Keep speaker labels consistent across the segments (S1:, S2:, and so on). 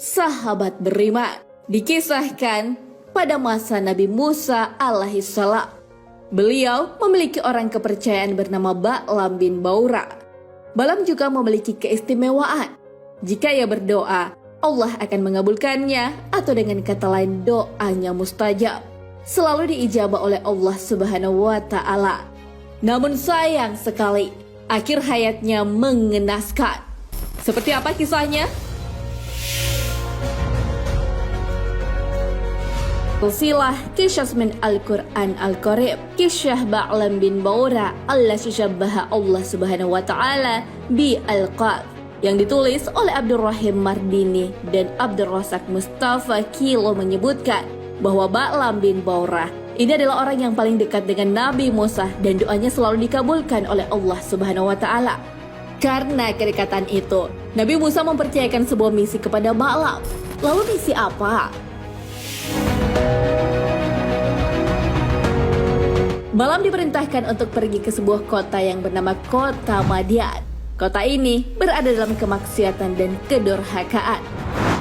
S1: sahabat beriman. Dikisahkan pada masa Nabi Musa alaihissalam, beliau memiliki orang kepercayaan bernama Ba'lam bin Baura. Ba'lam juga memiliki keistimewaan. Jika ia berdoa, Allah akan mengabulkannya, atau dengan kata lain doanya mustajab, selalu diijabah oleh Allah Subhanahu wa Ta'ala. Namun sayang sekali, akhir hayatnya mengenaskan. Seperti apa kisahnya? Silsilah kisah min Al-Quran Al-Karim, kisah Ba'lam bin Baura allati syabbaha Allah Subhanahu wa Ta'ala bi Al-Qaf, yang ditulis oleh Abdul Rahim Mardini dan Abdul Razak Mustafa Kilo, menyebutkan bahwa Ba'lam bin Baura ini adalah orang yang paling dekat dengan Nabi Musa dan doanya selalu dikabulkan oleh Allah Subhanahu wa Ta'ala. Karena kedekatan itu, Nabi Musa mempercayakan sebuah misi kepada Ba'lam. Lalu misi apa? Ba'lam diperintahkan untuk pergi ke sebuah kota yang bernama Kota Madian. Kota ini berada dalam kemaksiatan dan kedurhakaan.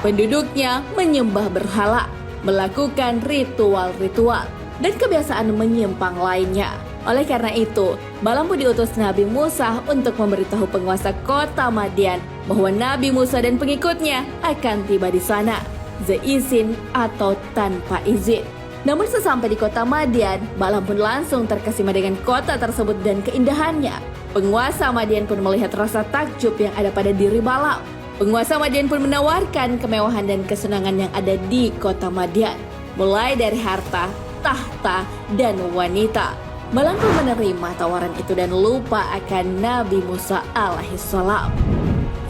S1: Penduduknya menyembah berhala, melakukan ritual-ritual, dan kebiasaan menyimpang lainnya. Oleh karena itu, Ba'lam pun diutus Nabi Musa untuk memberitahu penguasa Kota Madian bahwa Nabi Musa dan pengikutnya akan tiba di sana, seizin atau tanpa izin. Namun sesampai di Kota Madian, Ba'lam pun langsung terkesima dengan kota tersebut dan keindahannya. Penguasa Madian pun melihat rasa takjub yang ada pada diri Ba'lam. Penguasa Madian pun menawarkan kemewahan dan kesenangan yang ada di Kota Madian, mulai dari harta, tahta, dan wanita. Ba'lam pun menerima tawaran itu dan lupa akan Nabi Musa alaihissalam.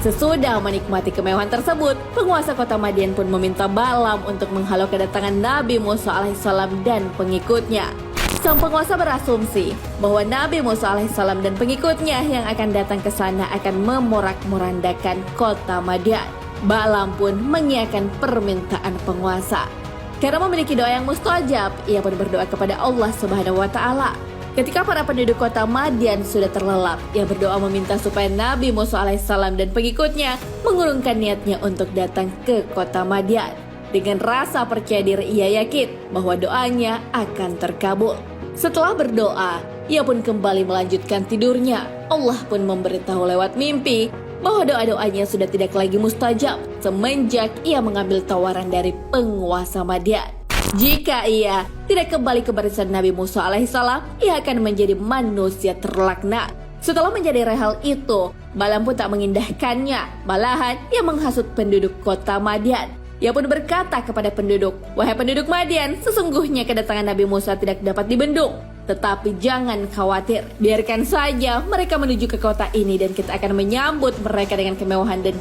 S1: Sesudah menikmati kemewahan tersebut, penguasa Kota Madian pun meminta Ba'lam untuk menghalau kedatangan Nabi Musa alaihissalam dan pengikutnya. Sang penguasa berasumsi bahwa Nabi Musa alaihissalam dan pengikutnya yang akan datang ke sana akan memorak-morandakan Kota Madian. Ba'lam pun mengiyakan permintaan penguasa. Karena memiliki doa yang mustajab, ia pun berdoa kepada Allah Subhanahu wa Ta'ala. Ketika para penduduk Kota Madian sudah terlelap, ia berdoa meminta supaya Nabi Musa alaihissalam dan pengikutnya mengurungkan niatnya untuk datang ke Kota Madian. Dengan rasa percaya diri, ia yakin bahwa doanya akan terkabul. Setelah berdoa, ia pun kembali melanjutkan tidurnya. Allah pun memberitahu lewat mimpi bahwa doa-doanya sudah tidak lagi mustajab semenjak ia mengambil tawaran dari penguasa Madian. Jika ia tidak kembali ke barisan Nabi Musa alaihissalam, ia akan menjadi manusia terlaknat. Setelah menjadi rehal itu, Ba'lam pun tak mengindahkannya. Malahan ia menghasut penduduk Kota Madian. Ia pun berkata kepada penduduk, "Wahai penduduk Madian, sesungguhnya kedatangan Nabi Musa tidak dapat dibendung. Tetapi jangan khawatir, biarkan saja mereka menuju ke kota ini dan kita akan menyambut mereka dengan kemewahan dan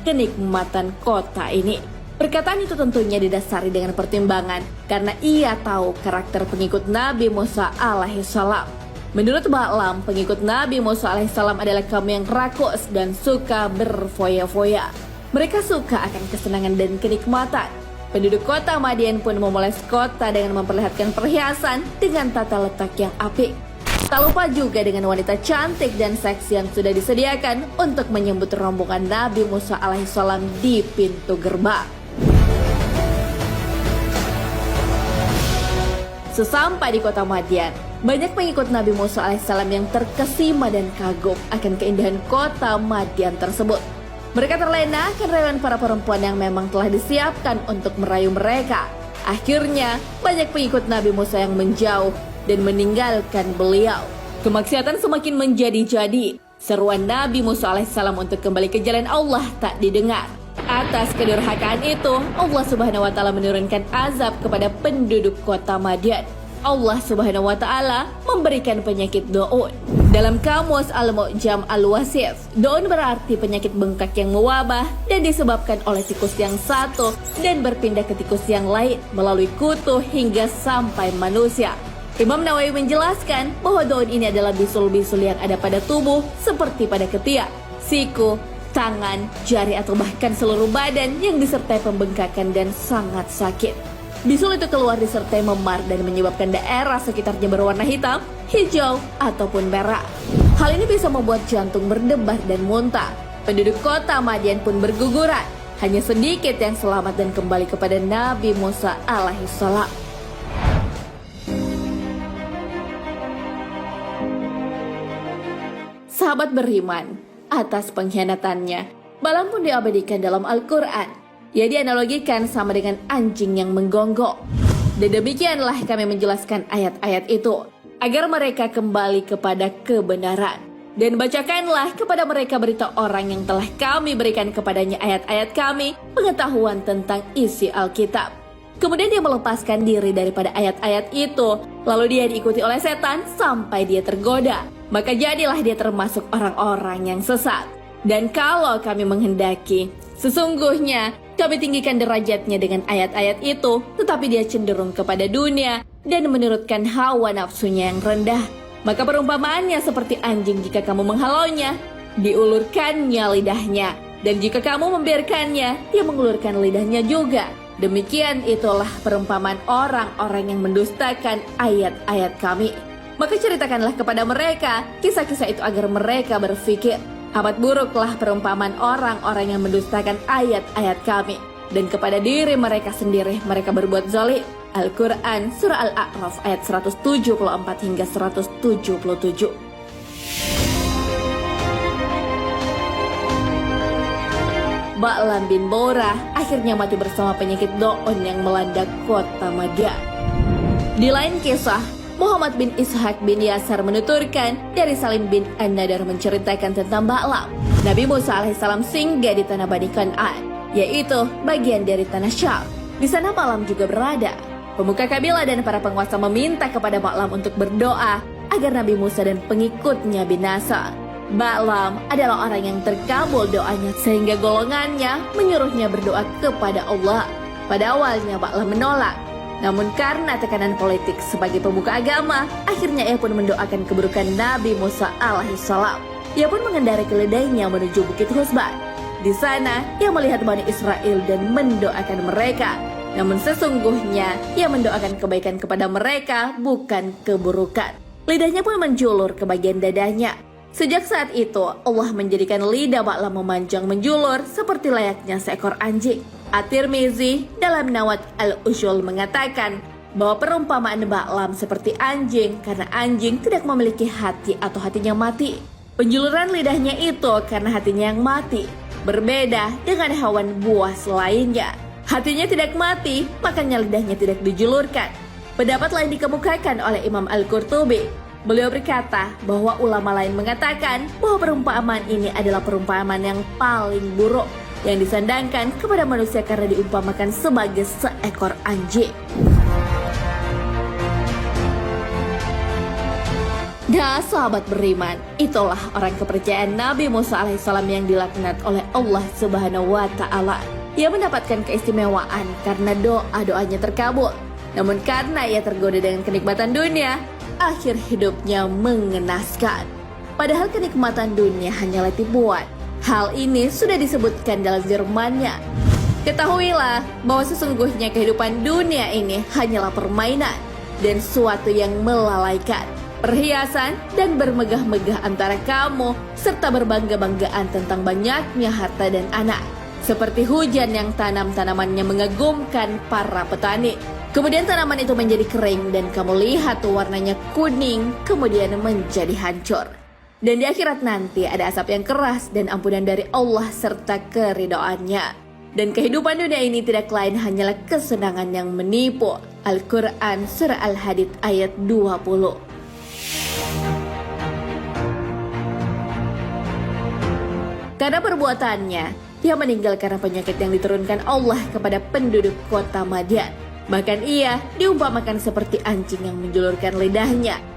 S1: kenikmatan kota ini." Perkataan itu tentunya didasari dengan pertimbangan karena ia tahu karakter pengikut Nabi Musa alaihissalam. Menurut Ba'lam, pengikut Nabi Musa alaihissalam adalah kaum yang rakus dan suka berfoya-foya. Mereka suka akan kesenangan dan kenikmatan. Penduduk Kota Madian pun memoles kota dengan memperlihatkan perhiasan dengan tata letak yang apik. Tak lupa juga dengan wanita cantik dan seksi yang sudah disediakan untuk menyambut rombongan Nabi Musa alaihissalam di pintu gerbang. Sesampai di Kota Madian, banyak pengikut Nabi Musa alaihissalam yang terkesima dan kagum akan keindahan Kota Madian tersebut. Mereka terlena akan rayuan para perempuan yang memang telah disiapkan untuk merayu mereka. Akhirnya, banyak pengikut Nabi Musa yang menjauh dan meninggalkan beliau. Kemaksiatan semakin menjadi-jadi. Seruan Nabi Musa alaihissalam untuk kembali ke jalan Allah tak didengar. Atas kedurhakaan itu, Allah Subhanahu wa Ta'ala menurunkan azab kepada penduduk Kota Madian. Allah Subhanahu wa Ta'ala memberikan penyakit do'un. Dalam kamus Al-Mu'jam Al-Wasif, do'un berarti penyakit bengkak yang mewabah dan disebabkan oleh tikus yang satu dan berpindah ke tikus yang lain melalui kutu hingga sampai manusia. Imam Nawawi menjelaskan bahwa do'un ini adalah bisul-bisul yang ada pada tubuh seperti pada ketiak, siku, tangan, jari atau bahkan seluruh badan yang disertai pembengkakan dan sangat sakit. Bisul itu keluar disertai memar dan menyebabkan daerah sekitarnya berwarna hitam, hijau, ataupun merah. Hal ini bisa membuat jantung berdebar dan muntah. Penduduk Kota Madian pun berguguran. hanya sedikit yang selamat dan kembali kepada Nabi Musa alaihissalam. Sahabat beriman, atas pengkhianatannya, Balaam pun diabadikan dalam Al-Quran. Ia dianalogikan sama dengan anjing yang menggonggong. Dan demikianlah kami menjelaskan ayat-ayat itu, agar mereka kembali kepada kebenaran. Dan bacakanlah kepada mereka berita orang yang telah kami berikan kepadanya ayat-ayat kami, pengetahuan tentang isi Alkitab. Kemudian dia melepaskan diri daripada ayat-ayat itu, lalu dia diikuti oleh setan sampai dia tergoda. Maka jadilah dia termasuk orang-orang yang sesat. Dan kalau kami menghendaki, sesungguhnya kami tinggikan derajatnya dengan ayat-ayat itu, tetapi dia cenderung kepada dunia dan menurutkan hawa nafsunya yang rendah. Maka perumpamaannya seperti anjing jika kamu menghalaunya, diulurkannya lidahnya. Dan jika kamu membiarkannya, dia mengulurkan lidahnya juga. Demikian itulah perumpamaan orang-orang yang mendustakan ayat-ayat kami. Maka ceritakanlah kepada mereka kisah-kisah itu agar mereka berpikir. Amat buruklah perumpamaan orang-orang yang mendustakan ayat-ayat kami. Dan kepada diri mereka sendiri mereka berbuat zalim. Al-Quran Surah Al-A'raf ayat 174 hingga 177. Ba'lam bin Bora akhirnya mati bersama penyakit do'on yang melanda kota Madian. Di lain kisah, Muhammad bin Ishaq bin Yasar menuturkan dari Salim bin An-Nadar menceritakan tentang Ba'lam. Nabi Musa alaihissalam singgah di tanah Bani Kan'an, yaitu bagian dari tanah Syam. Di sana Ba'lam juga berada. Pemuka kabilah dan para penguasa meminta kepada Ba'lam untuk berdoa agar Nabi Musa dan pengikutnya binasa. Ba'lam adalah orang yang terkabul doanya sehingga golongannya menyuruhnya berdoa kepada Allah. Pada awalnya Ba'lam menolak. Namun karena tekanan politik sebagai pemuka agama, akhirnya ia pun mendoakan keburukan Nabi Musa alaihissalam. Ia pun mengendarai keledainya menuju Bukit Husban. Di sana, ia melihat Bani Israel dan mendoakan mereka. Namun sesungguhnya, ia mendoakan kebaikan kepada mereka, bukan keburukan. Lidahnya pun menjulur ke bagian dadanya. Sejak saat itu, Allah menjadikan lidah Ba'lam memanjang menjulur seperti layaknya seekor anjing. At-Tirmizi dalam Nawat al-Ushul mengatakan bahwa perumpamaan Ba'lam seperti anjing karena anjing tidak memiliki hati atau hatinya mati. Penjuluran lidahnya itu karena hatinya yang mati. Berbeda dengan hewan buas lainnya. Hatinya tidak mati, makanya lidahnya tidak dijulurkan. Pendapat lain dikemukakan oleh Imam Al-Qurtubi. Beliau berkata bahwa ulama lain mengatakan bahwa perumpamaan ini adalah perumpamaan yang paling buruk yang disandangkan kepada manusia karena diumpamakan sebagai seekor anjing. Nah, sahabat beriman, itulah orang kepercayaan Nabi Musa alaihissalam yang dilaknat oleh Allah Subhanahu wa Ta'ala. Ia mendapatkan keistimewaan karena doa-doanya terkabul. Namun karena ia tergoda dengan kenikmatan dunia, akhir hidupnya mengenaskan. Padahal kenikmatan dunia hanyalah tipuan. Hal ini sudah disebutkan dalam firman-Nya. Ketahuilah bahwa sesungguhnya kehidupan dunia ini hanyalah permainan dan suatu yang melalaikan. Perhiasan dan bermegah-megah antara kamu serta berbangga-banggaan tentang banyaknya harta dan anak. Seperti hujan yang tanamannya mengagumkan para petani. Kemudian tanaman itu menjadi kering dan kamu lihat warnanya kuning kemudian menjadi hancur. Dan di akhirat nanti ada asap yang keras dan ampunan dari Allah serta keridhaannya. Dan kehidupan dunia ini tidak lain hanyalah kesenangan yang menipu. Al-Quran Surah Al-Hadid ayat 20. Karena perbuatannya, dia meninggal karena penyakit yang diturunkan Allah kepada penduduk kota Madian. Bahkan ia diumpamakan seperti anjing yang menjulurkan lidahnya.